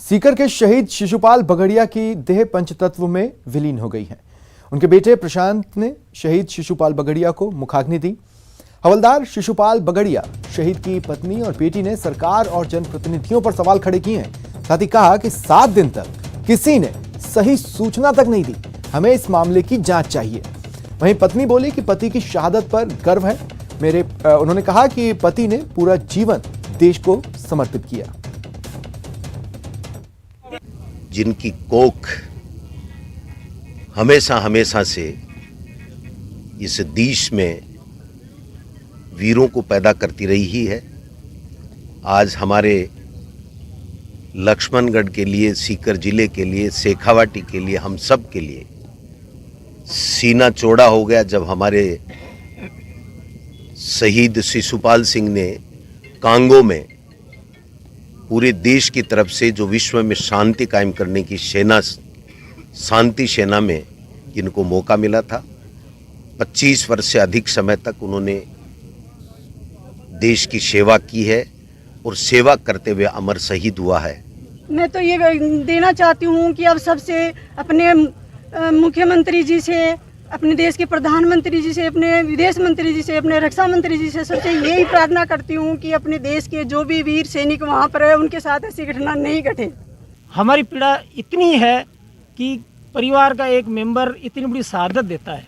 सीकर के शहीद शिशुपाल बगड़िया की देह पंचतत्व में विलीन हो गई है। उनके बेटे प्रशांत ने शहीद शिशुपाल बगड़िया को मुखाग्नि दी। हवलदार शिशुपाल बगड़िया शहीद की पत्नी और बेटी ने सरकार और जनप्रतिनिधियों पर सवाल खड़े किए हैं। साथ ही कहा कि 7 दिन तक किसी ने सही सूचना तक नहीं दी, हमें इस मामले की जांच चाहिए। वहीं पत्नी बोली कि पति की शहादत पर गर्व है। उन्होंने कहा कि पति ने पूरा जीवन देश को समर्पित किया। जिनकी कोख हमेशा हमेशा से इस देश में वीरों को पैदा करती रही है, आज हमारे लक्ष्मणगढ़ के लिए, सीकर जिले के लिए, शेखावाटी के लिए, हम सब के लिए सीना चौड़ा हो गया जब हमारे शहीद शिशुपाल सिंह ने कांगो में पूरे देश की तरफ से जो विश्व में शांति कायम करने की सेना, शांति सेना में जिनको मौका मिला था, 25 वर्ष से अधिक समय तक उन्होंने देश की सेवा की है और सेवा करते हुए अमर शहीद हुआ है। मैं तो ये देना चाहती हूँ कि अब सबसे अपने मुख्यमंत्री जी से, अपने देश के प्रधानमंत्री जी से, अपने विदेश मंत्री जी से, अपने रक्षा मंत्री जी से सबसे यही प्रार्थना करती हूँ कि अपने देश के जो भी वीर सैनिक वहाँ पर है उनके साथ ऐसी घटना नहीं घटे। हमारी पीड़ा इतनी है कि परिवार का एक मेंबर इतनी बड़ी शहादत देता है,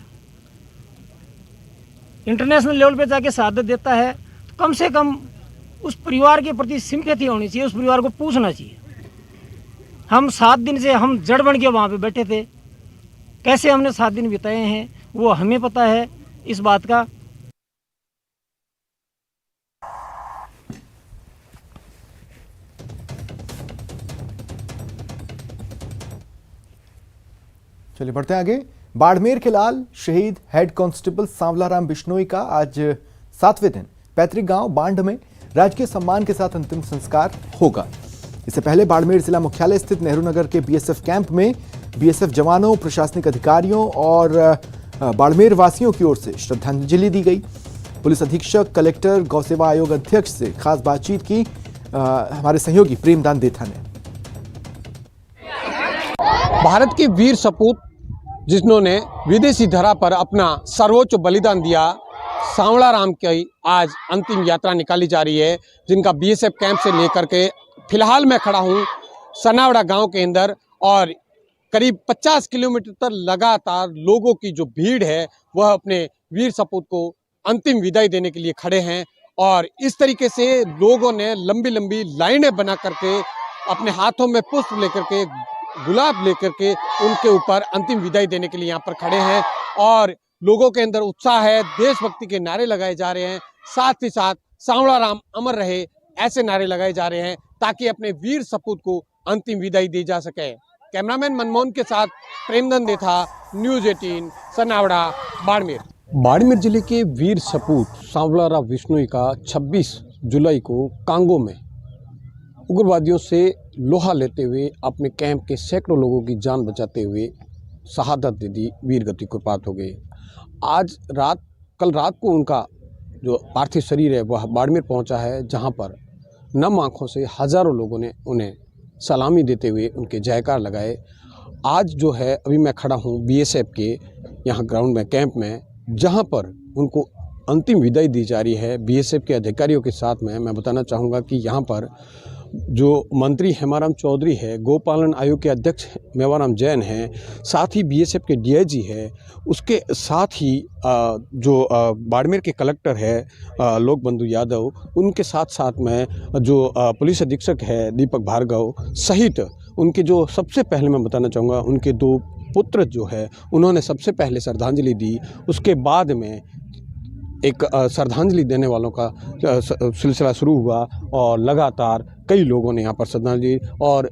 इंटरनेशनल लेवल पे जाके शहादत देता है, तो कम से कम उस परिवार के प्रति सिंपैथी होनी चाहिए, उस परिवार को पूछना चाहिए। हम 7 दिन से हम जड़ बन के वहाँ पे बैठे थे, कैसे हमने 7 दिन बिताए हैं वो हमें पता है इस बात का। चलिए बढ़ते हैं आगे। बाड़मेर के लाल शहीद हेड कांस्टेबल सांवलाराम बिश्नोई का आज 7वें दिन पैतृक गांव बांड में राजकीय सम्मान के साथ अंतिम संस्कार होगा। इससे पहले बाड़मेर जिला मुख्यालय स्थित नेहरू नगर के बीएसएफ कैंप में बीएसएफ जवानों, प्रशासनिक अधिकारियों और बाड़मेर वासियों की ओर से श्रद्धांजलि दी गई। पुलिस अधीक्षक, कलेक्टर, गौसेवा आयोग अध्यक्ष से खास बातचीत की हमारे सहयोगी प्रेमदान देथा ने। भारत के वीर सपूत जिन्होंने विदेशी धरा पर अपना सर्वोच्च बलिदान दिया, सांवलाराम की आज अंतिम यात्रा निकाली जा रही है, जिनका बीएसएफ कैंप से लेकर के फिलहाल मैं खड़ा हूं सनावड़ा गांव के अंदर और करीब 50 किलोमीटर तक लगातार लोगों की जो भीड़ है वह अपने वीर सपूत को अंतिम विदाई देने के लिए खड़े हैं। और इस तरीके से लोगों ने लंबी लंबी लाइनें बना करके अपने हाथों में पुष्प लेकर के, गुलाब लेकर के उनके ऊपर अंतिम विदाई देने के लिए यहाँ पर खड़े हैं। और लोगों के अंदर उत्साह है, देशभक्ति के नारे लगाए जा रहे हैं, साथ ही साथ सांवलाराम अमर रहे ऐसे नारे लगाए जा रहे हैं ताकि अपने वीर सपूत को अंतिम विदाई दी जा सके। कैमरामैन मनमोहन के साथ प्रेमदान देथा, न्यूज़ 18 सनावड़ा बाड़मेर। बाड़मेर जिले के वीर सपूत सांवलाराम बिश्नोई का 26 जुलाई को कांगो में उग्रवादियों से लोहा लेते हुए अपने कैंप के सैकड़ों लोगों की जान बचाते हुए शहादत दे दी, वीर गति को प्राप्त हो गई। कल रात को उनका जो पार्थिव शरीर है वह बाड़मेर पहुंचा है, जहां पर नम आँखों से हज़ारों लोगों ने उन्हें सलामी देते हुए उनके जयकार लगाए। आज जो है अभी मैं खड़ा हूं बीएसएफ के यहाँ ग्राउंड में, कैंप में, जहां पर उनको अंतिम विदाई दी जा रही है बीएसएफ के अधिकारियों के साथ में। मैं बताना चाहूँगा कि यहाँ पर जो मंत्री हेमाराम चौधरी है, गोपालन आयोग के अध्यक्ष मेवाराम जैन हैं, साथ ही बीएसएफ के डीआईजी है, उसके साथ ही जो बाड़मेर के कलेक्टर है लोक बंधु यादव, उनके साथ में जो पुलिस अधीक्षक है दीपक भार्गव, सहित उनके जो सबसे पहले मैं बताना चाहूँगा उनके 2 पुत्र जो है उन्होंने सबसे पहले श्रद्धांजलि दी। उसके बाद में एक श्रद्धांजलि देने वालों का सिलसिला शुरू हुआ और लगातार कई लोगों ने यहाँ पर श्रद्धांजलि। और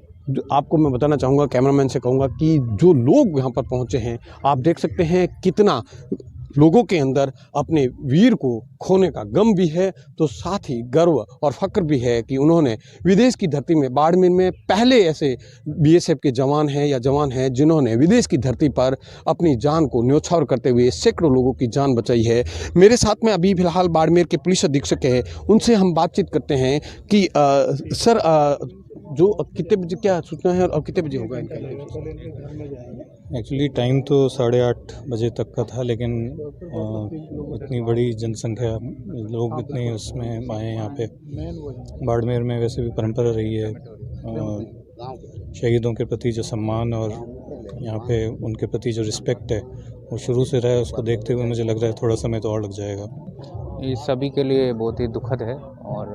आपको मैं बताना चाहूँगा, कैमरामैन से कहूँगा कि जो लोग यहाँ पर पहुँचे हैं, आप देख सकते हैं कितना लोगों के अंदर अपने वीर को खोने का गम भी है, तो साथ ही गर्व और फक्र भी है कि उन्होंने विदेश की धरती में, बाड़मेर में पहले ऐसे बीएसएफ के जवान हैं जिन्होंने विदेश की धरती पर अपनी जान को न्योछावर करते हुए सैकड़ों लोगों की जान बचाई है। मेरे साथ में अभी फिलहाल बाड़मेर के पुलिस अधीक्षक हैं, उनसे हम बातचीत करते हैं कि सर जो अब कितने बजे क्या सूचना है और अब कितने बजे होगा इनका लाइव? एक्चुअली टाइम तो 8:30 बजे तक का था, लेकिन इतनी बड़ी जनसंख्या, लोग इतने उसमें आए यहाँ पे। बाड़मेर में वैसे भी परंपरा रही है शहीदों के प्रति जो सम्मान और यहाँ पे उनके प्रति जो रिस्पेक्ट है वो शुरू से रहा है। उसको देखते हुए मुझे लग रहा है थोड़ा समय तो और लग जाएगा। ये सभी के लिए बहुत ही दुखद है और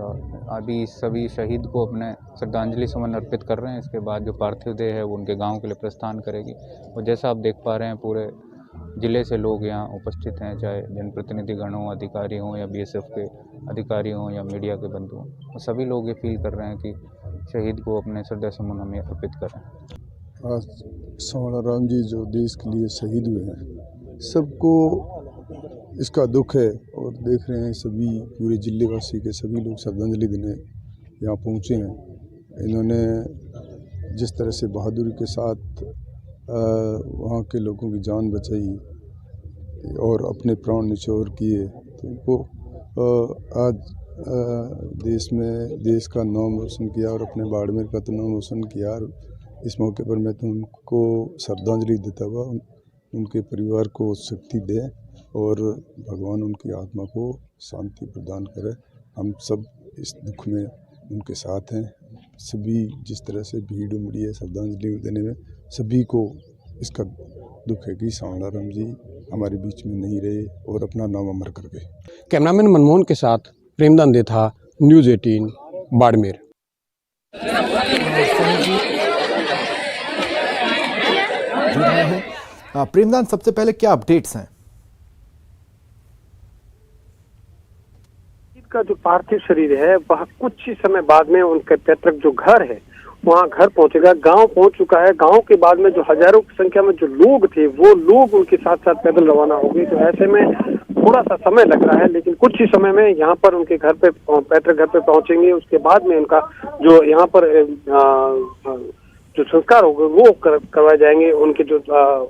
अभी सभी शहीद को अपने श्रद्धांजलि सुमन अर्पित कर रहे हैं। इसके बाद जो पार्थिव देह है वो उनके गांव के लिए प्रस्थान करेगी। और जैसा आप देख पा रहे हैं पूरे ज़िले से लोग यहाँ उपस्थित हैं, चाहे जनप्रतिनिधिगण हों, अधिकारी हों या बीएसएफ के अधिकारी हों या मीडिया के बंधु हों। तो सभी लोग ये फील कर रहे हैं कि शहीद को अपने श्रद्धा सुमन हमें अर्पित करें। आज सांवला राम जी जो देश के लिए शहीद हुए हैं, सबको इसका दुख है। और देख रहे हैं सभी पूरे जिले वासी के सभी लोग श्रद्धांजलि देने यहाँ पहुँचे हैं। इन्होंने जिस तरह से बहादुरी के साथ वहाँ के लोगों की जान बचाई और अपने प्राण निछोड़ किए, तो उनको आज देश में देश का नाम रोशन किया और अपने बाड़मेर का तो नाम रोशन किया। इस मौके पर मैं तो उनको श्रद्धांजलि देता हुआ उनके परिवार को शक्ति दे और भगवान उनकी आत्मा को शांति प्रदान करे। हम सब इस दुख में उनके साथ हैं। सभी जिस तरह से भीड़ उमड़ी है श्रद्धांजलि देने में, सभी को इसका दुख है कि सांवला राम जी हमारे बीच में नहीं रहे और अपना नाम अमर कर गए। कैमरामैन मनमोहन के साथ प्रेमदान देथा, न्यूज़ 18 बाड़मेर। प्रेमदान, सबसे पहले क्या अपडेट्स हैं? का जो पार्थिव शरीर है वह कुछ ही समय बाद में उनके पैतृक जो घर है वहाँ घर पहुंचेगा। गांव पहुंच चुका है। गांव के बाद में जो हजारों की संख्या में जो लोग थे वो लोग उनके साथ साथ पैदल रवाना हो गए। तो ऐसे में थोड़ा सा समय लग रहा है, लेकिन कुछ ही समय में यहाँ पर उनके घर पे पैतृक घर पे पहुंचेंगे। उसके बाद में उनका जो यहाँ पर जो संस्कार होगा वो करवाए जाएंगे। उनके जो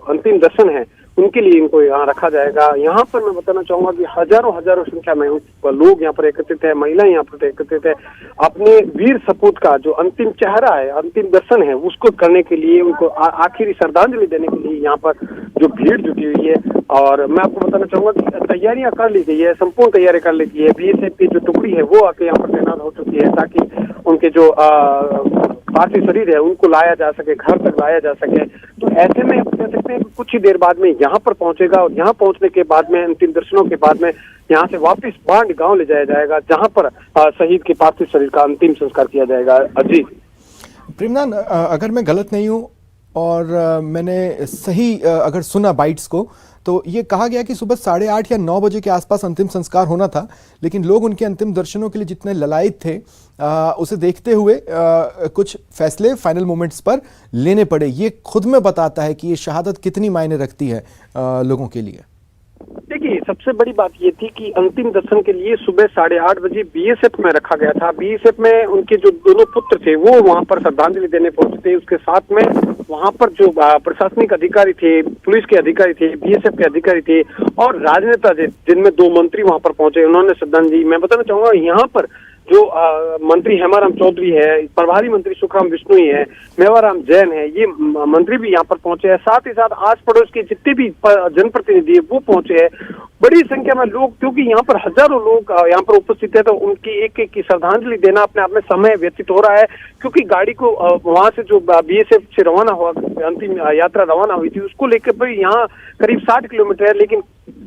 अंतिम दर्शन है उनके लिए इनको यहाँ रखा जाएगा। यहाँ पर मैं बताना चाहूंगा कि हजारों संख्या में लोग यहाँ पर एकत्रित है, महिलाएं यहाँ पर एकत्रित है। अपने वीर सपूत का जो अंतिम चेहरा है, अंतिम दर्शन है, उसको करने के लिए, उनको आखिरी श्रद्धांजलि देने के लिए यहाँ पर जो भीड़ जुटी हुई है। और मैं आपको बताना चाहूंगा कि तैयारियां कर ली गई है, संपूर्ण तैयारी कर ली गई है। बीएसएफ की जो टुकड़ी है वो आके यहाँ पर तैनात हो चुकी है ताकि उनके जो पार्थिव शरीर है उनको लाया जा सके, घर तक लाया जा सके। तो ऐसे में कह सकते हैं कुछ ही देर बाद में यहाँ पर पहुंचेगा और यहाँ पहुंचने के बाद में अंतिम दर्शनों के बाद में यहाँ से वापस बांड गांव ले जाया जाएगा, जहाँ पर शहीद के पार्थिव शरीर का अंतिम संस्कार किया जाएगा। जी प्रेमदान, अगर मैं गलत नहीं हूँ और मैंने सही अगर सुना बाइट्स को, तो ये कहा गया कि सुबह 8:30 या 9 बजे के आसपास अंतिम संस्कार होना था, लेकिन लोग उनके अंतिम दर्शनों के लिए जितने ललायित थे उसे देखते हुए कुछ फैसले फाइनल मोमेंट्स पर लेने पड़े। ये खुद में बताता है कि ये शहादत कितनी मायने रखती है लोगों के लिए। देखिए, सबसे बड़ी बात ये थी कि अंतिम दर्शन के लिए सुबह 8:30 बजे बीएसएफ में रखा गया था। बीएसएफ में उनके जो दोनों पुत्र थे वो वहां पर श्रद्धांजलि देने पहुंचे थे। उसके साथ में वहां पर जो प्रशासनिक अधिकारी थे, पुलिस के अधिकारी थे, बीएसएफ के अधिकारी थे और राजनेता थे, जिनमें 2 मंत्री वहां पर पहुंचे। उन्होंने श्रद्धांजलि, मैं बताना चाहूंगा यहाँ पर जो मंत्री हेमाराम चौधरी है, प्रभारी मंत्री सुखराम विष्णुई है, मेवाराम जैन है, ये मंत्री भी यहाँ पर पहुंचे हैं। साथ ही साथ आस पड़ोस के जितने भी जनप्रतिनिधि है वो पहुंचे हैं। बड़ी संख्या में लोग, क्योंकि यहाँ पर हजारों लोग यहाँ पर उपस्थित है, तो उनकी एक की श्रद्धांजलि देना अपने आप में समय व्यतीत हो रहा है। क्योंकि गाड़ी को वहां से जो बीएसएफ से रवाना हुआ, अंतिम यात्रा रवाना हुई थी, उसको लेकर भी यहाँ करीब 60 किलोमीटर है, लेकिन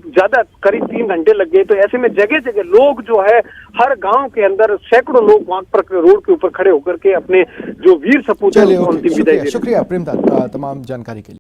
ज्यादा करीब 3 घंटे लग गए। तो ऐसे में जगह जगह लोग जो है, हर गांव के अंदर सैकड़ों लोग वहां पर रोड के ऊपर खड़े होकर के अपने जो वीर सपूत है उनको अंतिम विदाई दे रहे हैं। शुक्रिया प्रेमदान तमाम जानकारी के लिए।